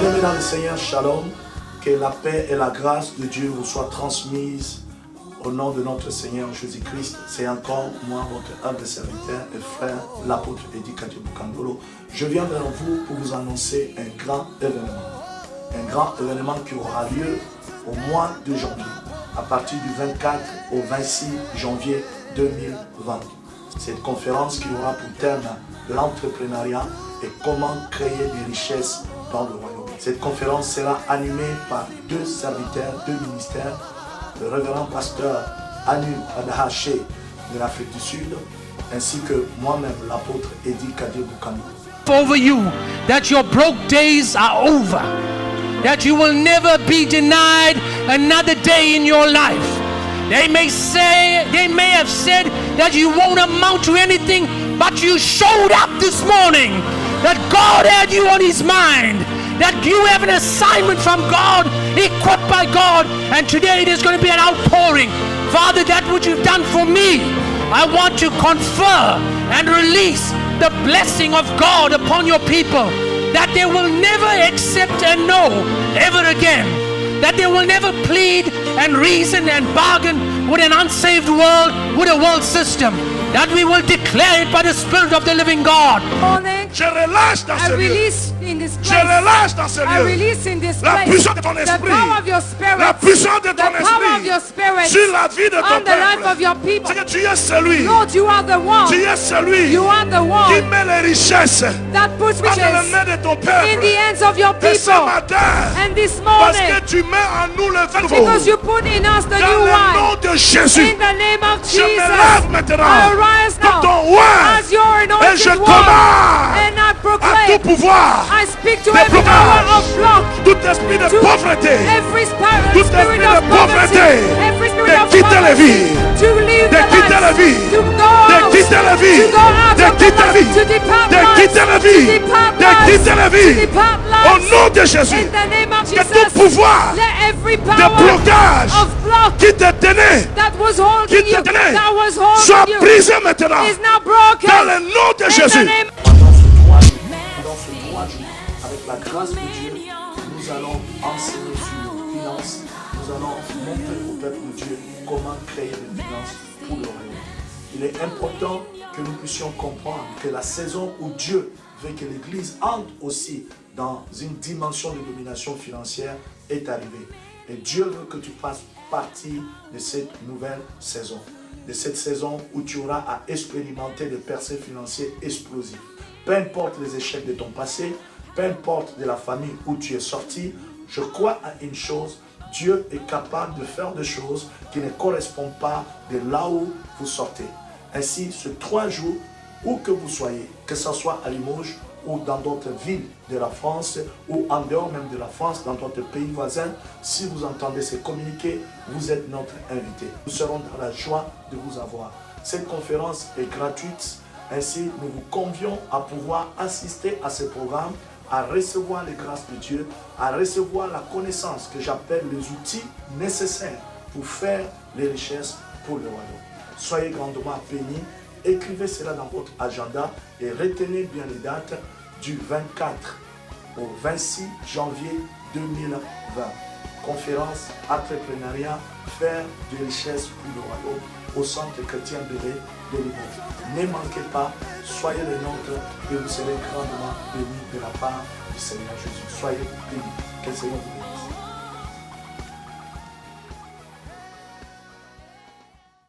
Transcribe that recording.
Bien-aimés dans le Seigneur, shalom, que la paix et la grâce de Dieu vous soient transmises au nom de notre Seigneur Jésus-Christ. C'est encore moi, votre humble serviteur et frère, l'apôtre Eddy Kadio Bukandolo. Je viens vers vous pour vous annoncer un grand événement. Un grand événement qui aura lieu au mois de janvier, à partir du 24 au 26 janvier 2020. Cette conférence qui aura pour thème l'entrepreneuriat et comment créer des richesses dans le royaume. Cette conférence sera animée par deux serviteurs, deux ministères, le révérend pasteur Anu Adahaché de l'Afrique du Sud, ainsi que moi-même, l'apôtre Eddy Kadio Bukandolo. Over you, that your broke days are over, that you will never be denied another day in your life. They may have said that you won't amount to anything, but you showed up this morning, that God had you on his mind, that you have an assignment from God, equipped by God, and today it is going to be an outpouring. Father, that which you've done for me, I want to confer and release the blessing of God upon your people, that they will never accept a no ever again, that they will never plead and reason and bargain with an unsaved world, with a world system, that we will declare it by the Spirit of the living God. Je relâche dans ce lieu. In this place. Je relâche dans ce I lieu. release in this La place puissance de ton the esprit. power of your spirit, La puissance de ton the power of your esprit spirit sur la vie de ton on the life of peuple. your people. C'est que tu es celui. Lord, you are the one. Tu es celui You are the qui one met les richesses that puts entre les riches mains de ton in peuple. the hands of your Et ce people. matin, And this parce morning, que tu mets en nous le vin nouveau, because you put in us the dans new le wine, nom de Jésus, in the name of je me Jesus, lève maintenant I arise comme now ton roi as your et je anointed one, commande and I à tout proclaim, pouvoir I speak to de every power of blocage, block, tout esprit de to pauvreté, every tout spirit esprit of de poverty, pauvreté, every spirit de of quitter la vie, poverty, to leave de the quitter la life, vie, to go de out, quitter la vie, to go out de of the quitter la life, vie, to depart de lives, quitter la vie, to depart de lives, quitter la to vie, depart au lives, nom de Jésus, in the name of que tout Jesus. pouvoir Let every de power blocage of block qui te tenait that was holding qui te you, tenait that was soit holding you, brisé maintenant is now broken. dans le nom de In the Jésus. name Dans ce 3 jours, avec la grâce de Dieu, nous allons enseigner sur les finances. Nous allons montrer au peuple de Dieu comment créer des finances pour le royaume. Il est important que nous puissions comprendre que la saison où Dieu veut que l'Église entre aussi dans une dimension de domination financière est arrivée. Et Dieu veut que tu fasses partie de cette nouvelle saison. De cette saison où tu auras à expérimenter des percées financières explosives. Peu importe les échecs de ton passé, peu importe de la famille où tu es sorti, je crois à une chose, Dieu est capable de faire des choses qui ne correspondent pas de là où vous sortez. Ainsi, ce 3 jours, où que vous soyez, que ce soit à Limoges ou dans d'autres villes de la France ou en dehors même de la France, dans d'autres pays voisins, si vous entendez ces communiqués, vous êtes notre invité. Nous serons dans la joie de vous avoir. Cette conférence est gratuite. Ainsi, nous vous convions à pouvoir assister à ce programme, à recevoir les grâces de Dieu, à recevoir la connaissance que j'appelle les outils nécessaires pour faire les richesses pour le royaume. Soyez grandement bénis, écrivez cela dans votre agenda et retenez bien les dates du 24 au 26 janvier 2020. Conférence entrepreneuriat, faire des richesses pour le royaume au centre chrétien Béret de Limoges. Ne manquez pas, soyez les nôtres et vous serez grandement bénis de la part du Seigneur Jésus. Soyez bénis. Que le Seigneur vous bénisse.